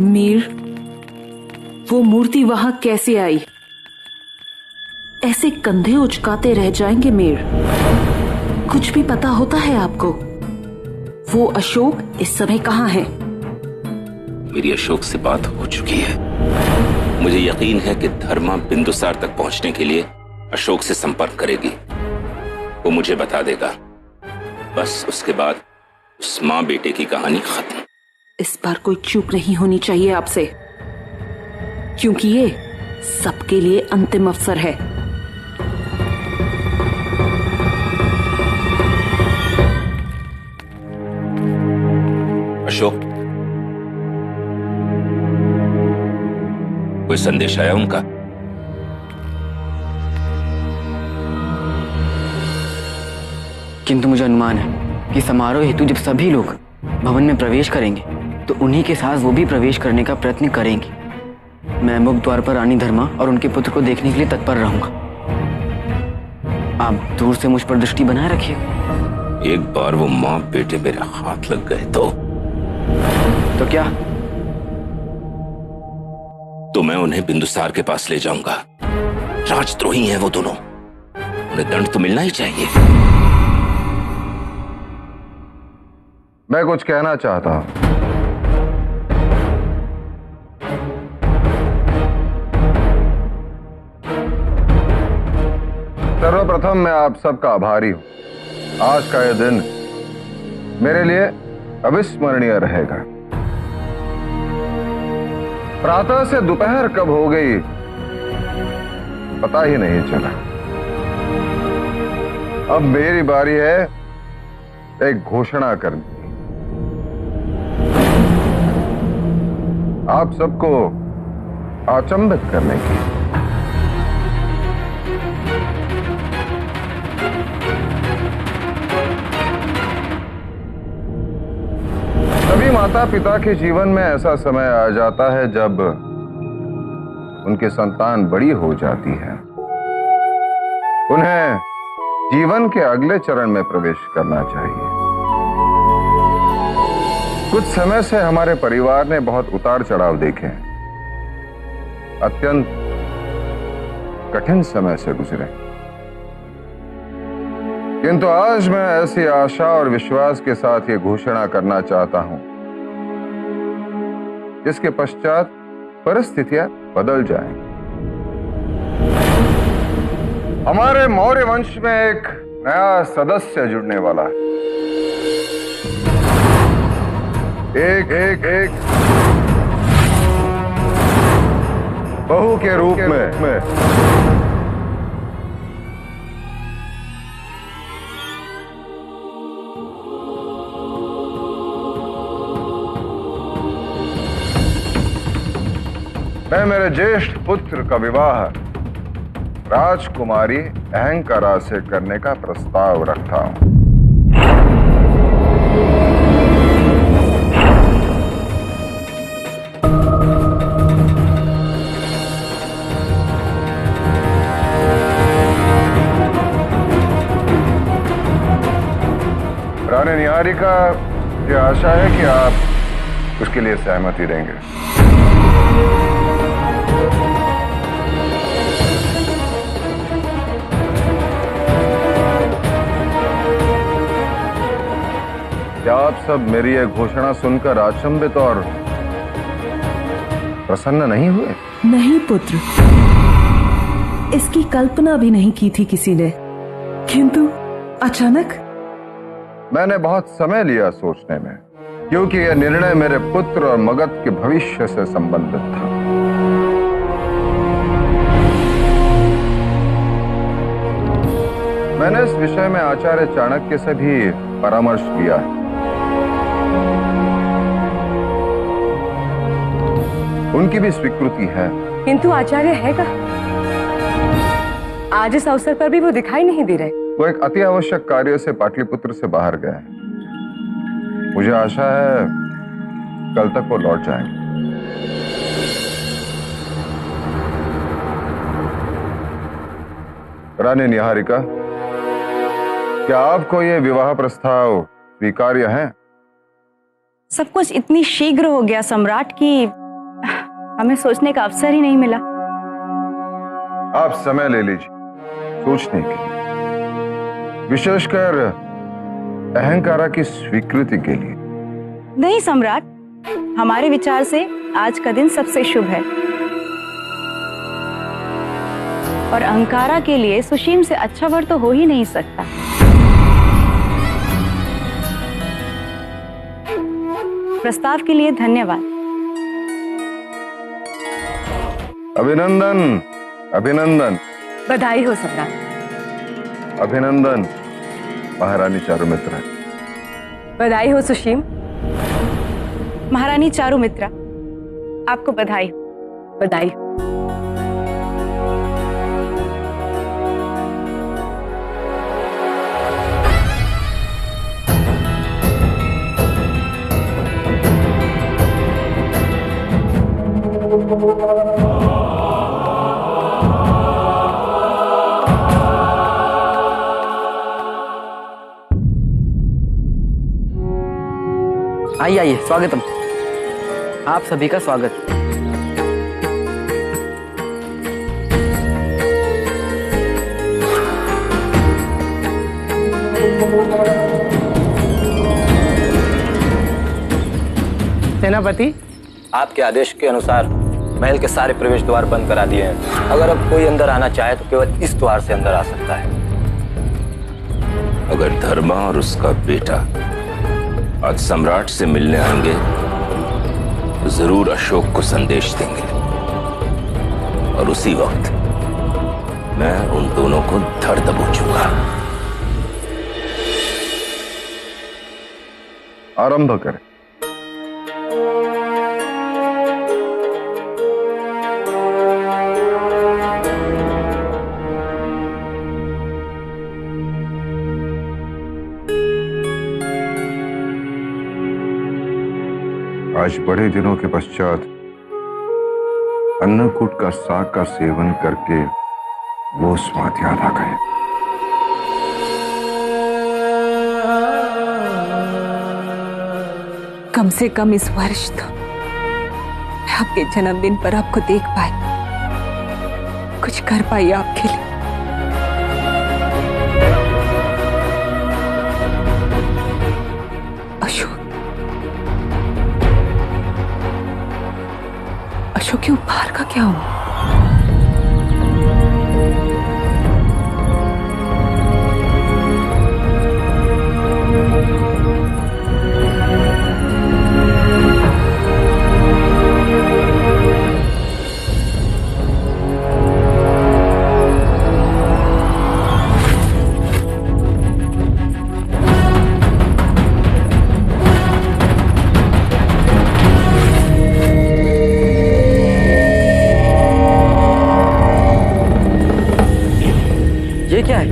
मीर, वो मूर्ति वहां कैसे आई? ऐसे कंधे उचकाते रह जाएंगे मीर। कुछ भी पता होता है आपको? वो अशोक इस समय कहाँ है? मेरी अशोक से बात हो चुकी है। मुझे यकीन है कि धर्मा बिंदुसार तक पहुंचने के लिए अशोक से संपर्क करेगी। वो मुझे बता देगा। बस उसके बाद उस मां बेटे की कहानी खत्म। इस बार कोई चूक नहीं होनी चाहिए आपसे, क्योंकि ये सबके लिए अंतिम अवसर है। अशोक, कोई संदेश आया उनका? किंतु मुझे अनुमान है कि समारोह हेतु जब सभी लोग भवन में प्रवेश करेंगे तो उन्हीं के साथ वो भी प्रवेश करने का प्रयत्न करेंगे। मैं मुख्य द्वार पर रानी धर्मा और उनके पुत्र को देखने के लिए तत्पर रहूंगा। आप दूर से मुझ पर दृष्टि बनाए रखिए। एक बार वो मां बेटे मेरे हाथ लग गए तो क्या? तो मैं उन्हें बिंदुसार के पास ले जाऊंगा। राजद्रोही हैं वो दोनों, उन्हें दंड तो मिलना ही चाहिए। मैं कुछ कहना चाहता हूं। सर्वप्रथम मैं आप सबका आभारी हूं। आज का यह दिन मेरे लिए अविस्मरणीय रहेगा। प्रातः से दोपहर कब हो गई पता ही नहीं चला। अब मेरी बारी है एक घोषणा करनी, आप सबको अचंभित करने की। सभी माता पिता के जीवन में ऐसा समय आ जाता है जब उनकी संतान बड़ी हो जाती है। उन्हें जीवन के अगले चरण में प्रवेश करना चाहिए। कुछ समय से हमारे परिवार ने बहुत उतार चढ़ाव देखे हैं। अत्यंत कठिन समय से गुजरे, किंतु आज मैं ऐसी आशा और विश्वास के साथ ये घोषणा करना चाहता हूं जिसके पश्चात परिस्थितियां बदल जाएंगी। हमारे मौर्य वंश में एक नया सदस्य जुड़ने वाला है। एक बहू के रूप में मैं मेरे ज्येष्ठ पुत्र का विवाह राजकुमारी अहंकारा से करने का प्रस्ताव रखता हूं। रानी निहारिका, ये आशा है कि आप उसके लिए सहमति देंगे। क्या आप सब मेरी यह घोषणा सुनकर अचंभित और प्रसन्न नहीं हुए? नहीं पुत्र, इसकी कल्पना भी नहीं की थी किसी ने, किंतु अचानक। मैंने बहुत समय लिया सोचने में, क्योंकि यह निर्णय मेरे पुत्र और मगध के भविष्य से संबंधित था। मैंने इस विषय में आचार्य चाणक्य से भी परामर्श किया है। उनकी भी स्वीकृति है। किंतु आचार्य है कहाँ? आज इस अवसर पर भी वो दिखाई नहीं दे रहे। वो एक अति आवश्यक कार्य से पाटलिपुत्र से बाहर गए हैं। मुझे आशा है कल तक वो लौट जाएंगे। रानी निहारिका, क्या आपको ये विवाह प्रस्ताव स्वीकार्य है? सब कुछ इतनी शीघ्र हो गया सम्राट की हमें सोचने का अवसर ही नहीं मिला। आप समय ले लीजिए सोचने के लिए, विशेषकर अहंकारा की स्वीकृति के लिए। नहीं सम्राट, हमारे विचार से आज का दिन सबसे शुभ है और अहंकारा के लिए सुशीम से अच्छा वर तो हो ही नहीं सकता। प्रस्ताव के लिए धन्यवाद। अभिनंदन अभिनंदन। बधाई हो सम्राट। अभिनंदन महारानी चारुमित्रा। बधाई हो सुशीम। महारानी चारुमित्रा, आपको बधाई। बधाई। आइए आइए, स्वागतम। आप सभी का स्वागत। सेनापति, आपके आदेश के अनुसार महल के सारे प्रवेश द्वार बंद करा दिए हैं। अगर अब कोई अंदर आना चाहे तो केवल इस द्वार से अंदर आ सकता है। अगर धर्मा और उसका बेटा आज सम्राट से मिलने आएंगे तो जरूर अशोक को संदेश देंगे और उसी वक्त मैं उन दोनों को धड़ दबोचूंगा। आरंभ करें। आज बड़े दिनों के पश्चात अन्नकूट का साग का सेवन करके वो स्वाद याद आ गए। कम से कम इस वर्ष तो मैं आपके जन्मदिन पर आपको देख पाई, कुछ कर पाई आपके लिए। अशोक के उपहार का क्या हुआ? क्या है?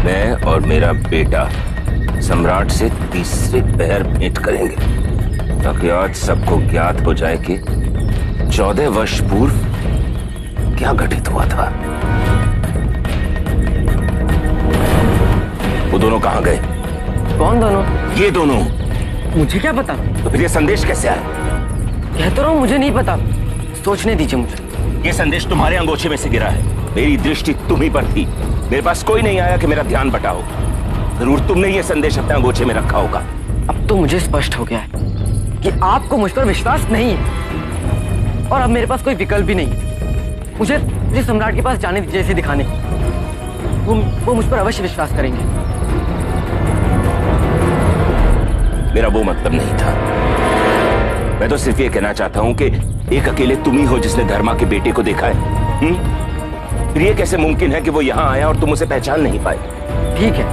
मैं और मेरा बेटा सम्राट से तीसरे पहर भेंट करेंगे ताकि आज सबको ज्ञात हो जाए कि 14 वर्ष पूर्व क्या घटित हुआ था। वो दोनों कहां गए? कौन दोनों? ये दोनों। मुझे क्या पता? तो फिर ये संदेश कैसे आया? कहता रहा हूं मुझे नहीं पता, सोचने दीजिए मुझे। ये संदेश तुम्हारे अंगोछे में से गिरा है। मेरी दृष्टि तुम्ही पर थी, मेरे पास कोई नहीं आया कि मेरा ध्यान बटाओ। जरूर तुमने ये संदेश अपने अंगोछे में रखा होगा। अब तो मुझे स्पष्ट हो गया है कि आपको मुझ पर विश्वास नहीं है और अब मेरे पास कोई विकल्प भी नहीं। मुझे सम्राट के पास जाने दीजिए इसे दिखाने। वो मुझ पर अवश्य विश्वास करेंगे। मेरा वो मतलब नहीं था। मैं तो सिर्फ ये कहना चाहता हूं कि एक अकेले तुम ही हो जिसने धर्मा के बेटे को देखा है। फिर ये कैसे मुमकिन है कि वो यहाँ आया और तुम उसे पहचान नहीं पाए? ठीक है,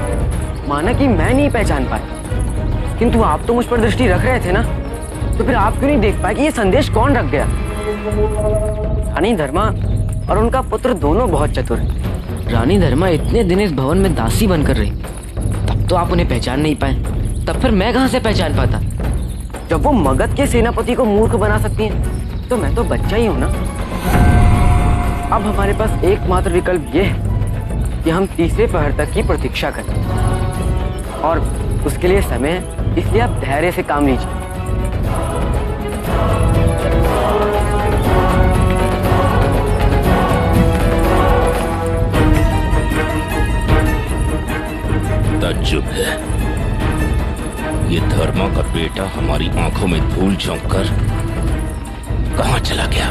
माना कि मैं नहीं पहचान पाया, किंतु आप तो मुझ पर दृष्टि रख रहे थे ना, तो फिर आप क्यों नहीं देख पाए कि ये संदेश कौन रख गया? रानी धर्मा और उनका पुत्र दोनों बहुत चतुर हैं। रानी धर्मा इतने दिन इस भवन में दासी बनकर रही, तब तो आप उन्हें पहचान नहीं पाए, तब फिर मैं कहां से पहचान पाता? जब वो मगध के सेनापति को मूर्ख बना सकती हैं, तो मैं तो बच्चा ही हूं ना। अब हमारे पास एकमात्र विकल्प ये है कि हम तीसरे पहर तक की प्रतीक्षा करें और उसके लिए समय है, इसलिए आप धैर्य से काम लीजिए। ताज्जुब है, ये धर्मा का बेटा हमारी आंखों में धूल झोंक कर कहां चला गया?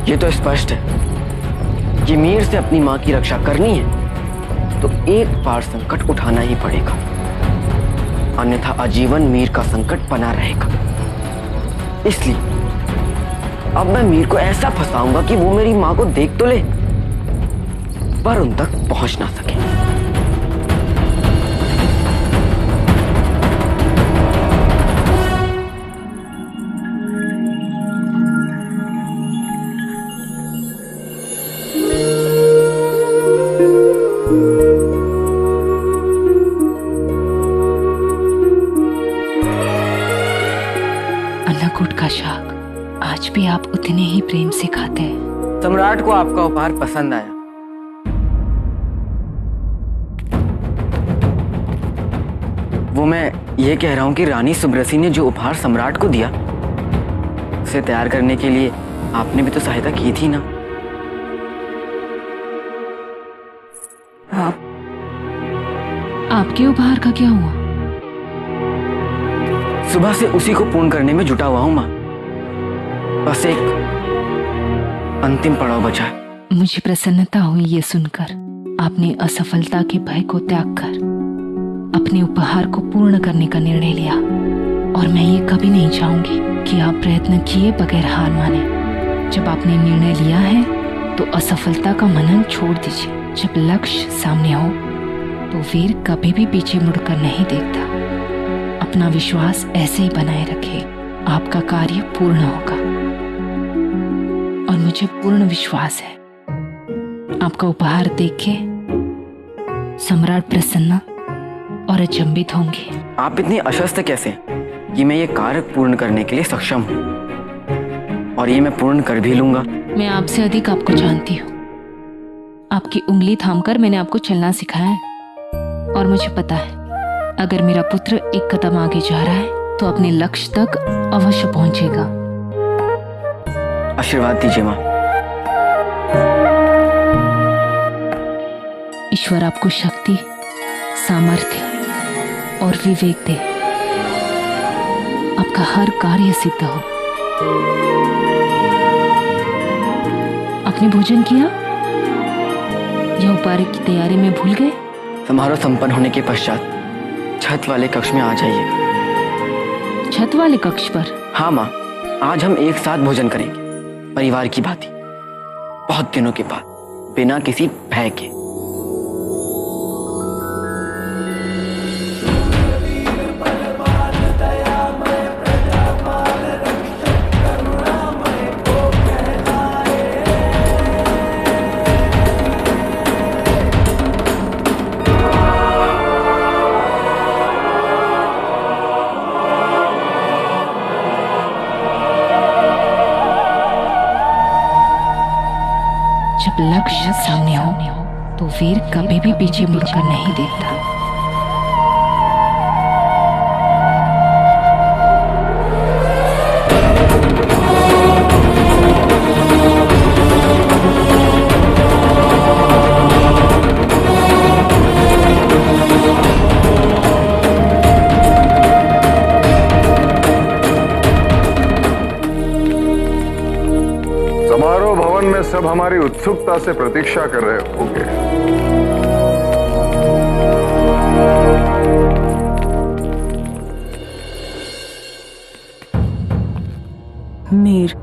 ये तो स्पष्ट है कि मीर से अपनी मां की रक्षा करनी है तो एक बार संकट उठाना ही पड़ेगा, अन्यथा आजीवन मीर का संकट बना रहेगा। इसलिए अब मैं मीर को ऐसा फंसाऊंगा कि वो मेरी मां को देख तो ले पर उन तक पहुंच ना सके। अन्नकूट का शाक आज भी आप उतने ही प्रेम से खाते हैं। सम्राट को आपका उपहार पसंद आया। वो मैं ये कह रहा हूं कि रानी सुब्रसी ने जो उपहार सम्राट को दिया उसे तैयार करने के लिए आपने भी तो सहायता की थी ना? आपके उपहार का क्या हुआ? सुबह से उसी को पूर्ण करने में जुटा हुआ हूं मां। बस एक अंतिम पड़ाव बचा है। मुझे प्रसन्नता हुई ये सुनकर। आपने असफलता के भय को त्याग कर अपने उपहार को पूर्ण करने का निर्णय लिया, और मैं ये कभी नहीं चाहूंगी कि आप प्रयत्न किए बगैर हार माने। जब आपने निर्णय लिया है तो असफलता का मनन छोड़ दीजिए। जब लक्ष्य सामने हो तो वीर कभी भी पीछे मुड़कर नहीं देखता। अपना विश्वास ऐसे ही बनाए रखें, आपका कार्य पूर्ण होगा और मुझे पूर्ण विश्वास है आपका उपहार देख के सम्राट प्रसन्न और अचंभित होंगे। आप इतनी अशक्त कैसे कि मैं ये कार्य पूर्ण करने के लिए सक्षम हूँ, और ये मैं पूर्ण कर भी लूंगा। मैं आपसे अधिक आपको जानती हूँ। आपकी उंगली थामकर मैंने आपको चलना सिखाया है, और मुझे पता है अगर मेरा पुत्र एक कदम आगे जा रहा है तो अपने लक्ष्य तक अवश्य पहुंचेगा। आशीर्वाद दीजिए मां। ईश्वर आपको शक्ति, सामर्थ्य और विवेक दे। आपका हर कार्य सिद्ध हो। आपने भोजन किया या उपहार की तैयारी में भूल गए? समारोह संपन्न होने के पश्चात छत वाले कक्ष में आ जाइएगा। छत वाले कक्ष पर? हाँ माँ, आज हम एक साथ भोजन करेंगे, परिवार की भांति, बहुत दिनों के बाद, बिना किसी भय के। जब लक्ष्य सामने हो तो वीर कभी भी पीछे मुड़कर नहीं देखता। समारोह भवन में सब हमारी उत्सुकता से प्रतीक्षा कर रहे होंगे। मीर,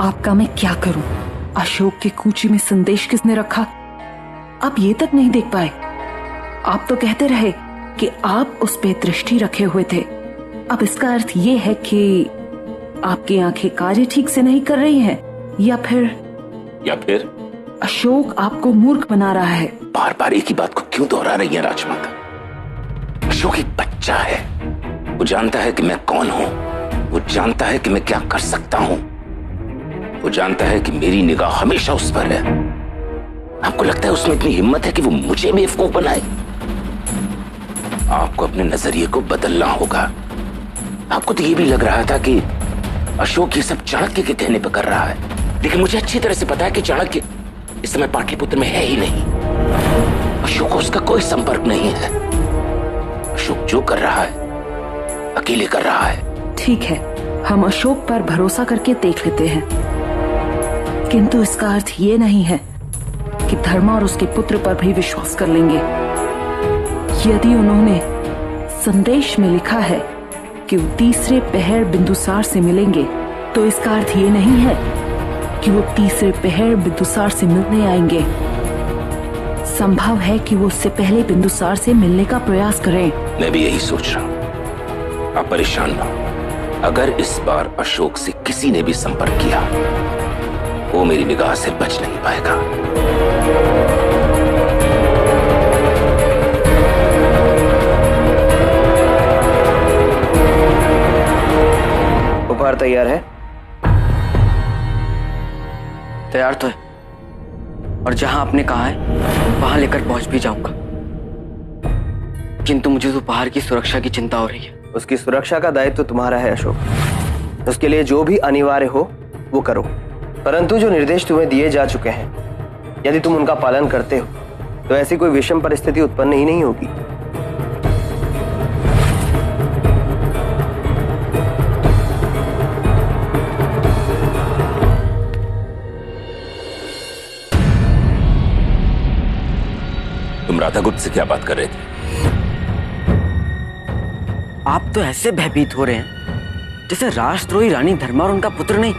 आपका मैं क्या करूं? अशोक की कूची में संदेश किसने रखा? आप ये तक नहीं देख पाए। आप तो कहते रहे कि आप उस पे दृष्टि रखे हुए थे। अब इसका अर्थ ये है कि आपकी आंखें कार्य ठीक से नहीं कर रही हैं, या फिर अशोक आपको मूर्ख बना रहा है। बार बार एक ही बात को क्यों दोहरा रही है राजमाता? अशोक एक बच्चा है। वो जानता है कि मैं कौन हूं, वो जानता है कि मैं क्या कर सकता हूं, वो जानता है कि मेरी निगाह हमेशा उस पर है। आपको लगता है उसमें इतनी हिम्मत है कि वो मुझे बेवकूफ बनाए? आपको अपने नजरिए को बदलना होगा। आपको तो ये भी लग रहा था कि अशोक ये सब चाणक्य के कहने पर कर रहा है, लेकिन मुझे अच्छी तरह से पता है कि चाणक्य इस समय पाटलिपुत्र में है ही नहीं। अशोक को उसका कोई संपर्क नहीं है। अशोक जो कर रहा है अकेले कर रहा है। ठीक है, हम अशोक पर भरोसा करके देख लेते हैं, किंतु इसका अर्थ ये नहीं है कि धर्मा और उसके पुत्र पर भी विश्वास कर लेंगे। यदि उन्होंने संदेश में लिखा है कि वो तीसरे पहर बिंदुसार से मिलेंगे, तो इसका अर्थ ये नहीं है कि वो तीसरे पहर बिंदुसार से मिलने आएंगे। संभव है कि वो उससे पहले बिंदुसार से मिलने का प्रयास करें। मैं भी यही सोच रहा हूं। आप परेशान ना हो। अगर इस बार अशोक से किसी ने भी संपर्क किया, वो मेरी निगाह से बच नहीं पाएगा। उपहार तैयार है? तैयार तो है, और जहां आपने कहा है वहां लेकर पहुंच भी जाऊंगा, किंतु मुझे उस उपहार की सुरक्षा की चिंता हो रही है। उसकी सुरक्षा का दायित्व तो तुम्हारा है अशोक। उसके लिए जो भी अनिवार्य हो वो करो, परंतु जो निर्देश तुम्हें दिए जा चुके हैं, यदि तुम उनका पालन करते हो तो ऐसी कोई विषम परिस्थिति उत्पन्न ही नहीं होगी। तुम राधागुप्त से क्या बात कर रहे थे? आप तो ऐसे भयभीत हो रहे हैं जैसे राष्ट्रद्रोही रानी धर्मा और उनका पुत्र नहीं,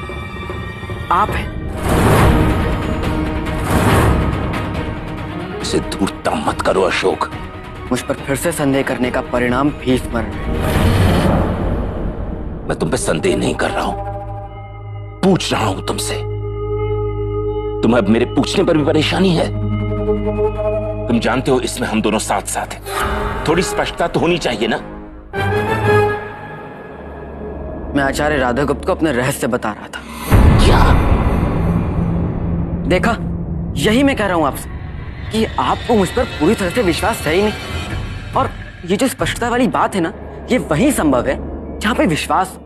आप हैं। इसे धूर्तता मत करो अशोक। मुझ पर फिर से संदेह करने का परिणाम भी स्मरण है। मैं तुम पे संदेह नहीं कर रहा हूं, पूछ रहा हूं तुमसे। तुम्हें अब मेरे पूछने पर भी परेशानी है? तुम जानते हो इसमें हम दोनों साथ साथ हैं। थोड़ी स्पष्टता तो होनी चाहिए ना। मैं आचार्य राधागुप्त को अपने रहस्य बता रहा था। क्या? देखा, यही मैं कह रहा हूं आपसे कि आपको मुझ पर पूरी तरह से विश्वास है ही नहीं। और ये जो स्पष्टता वाली बात है ना, ये वही संभव है जहां पे विश्वास।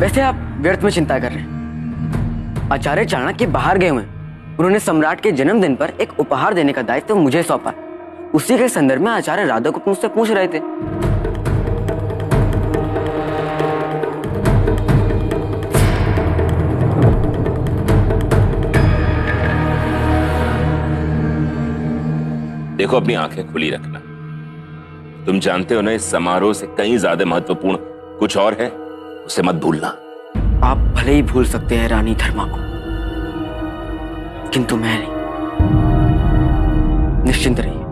वैसे आप व्यर्थ में चिंता कर रहे हैं। आचार्य चाणक्य बाहर गए हुए हैं। उन्होंने सम्राट के जन्मदिन पर एक उपहार देने का दायित्व मुझे सौंपा। उसी के संदर्भ में आचार्य राधागुप्त मुझसे पूछ रहे थे। देखो, अपनी आंखें खुली रखना। तुम जानते हो ना, इस समारोह से कहीं ज्यादा महत्वपूर्ण कुछ और है, उसे मत भूलना। आप भले ही भूल सकते हैं रानी धर्मा को, किंतु मैं नहीं। निश्चिंत रहिए।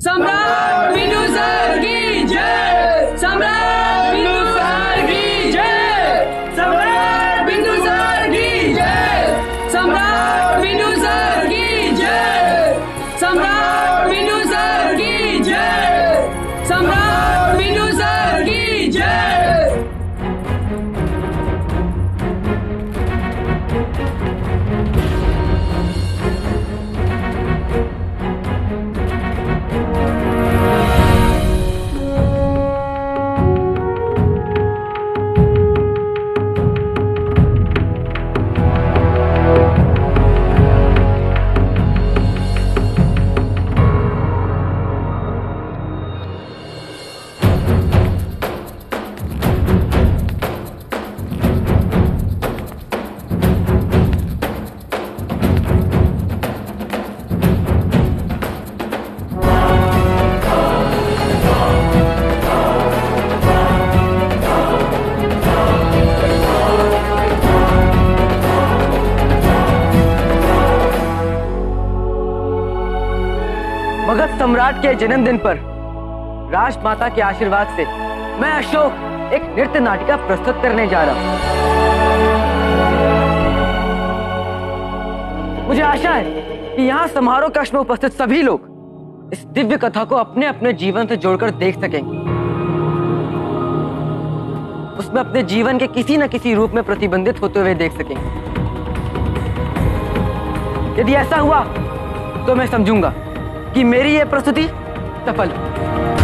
सम्राट बिंदुसार की जय! सम्राट बिंदुसार की जय! सम्राट बिंदुसार की जय! सम्राट बिंदुसार की जय! सम्राट बिंदुसार की जय! सम्राट बिंदुसार की जय! मगध सम्राट के जन्मदिन पर राजमाता के आशीर्वाद से मैं अशोक एक नृत्य नाटिका प्रस्तुत करने जा रहा हूं। मुझे आशा है कि यहाँ समारोह कक्ष में उपस्थित सभी लोग इस दिव्य कथा को अपने अपने जीवन से जोड़कर देख सकेंगे, उसमें अपने जीवन के किसी न किसी रूप में प्रतिबंधित होते हुए देख सकेंगे। यदि ऐसा हुआ तो मैं समझूंगा कि मेरी यह प्रस्तुति सफल है।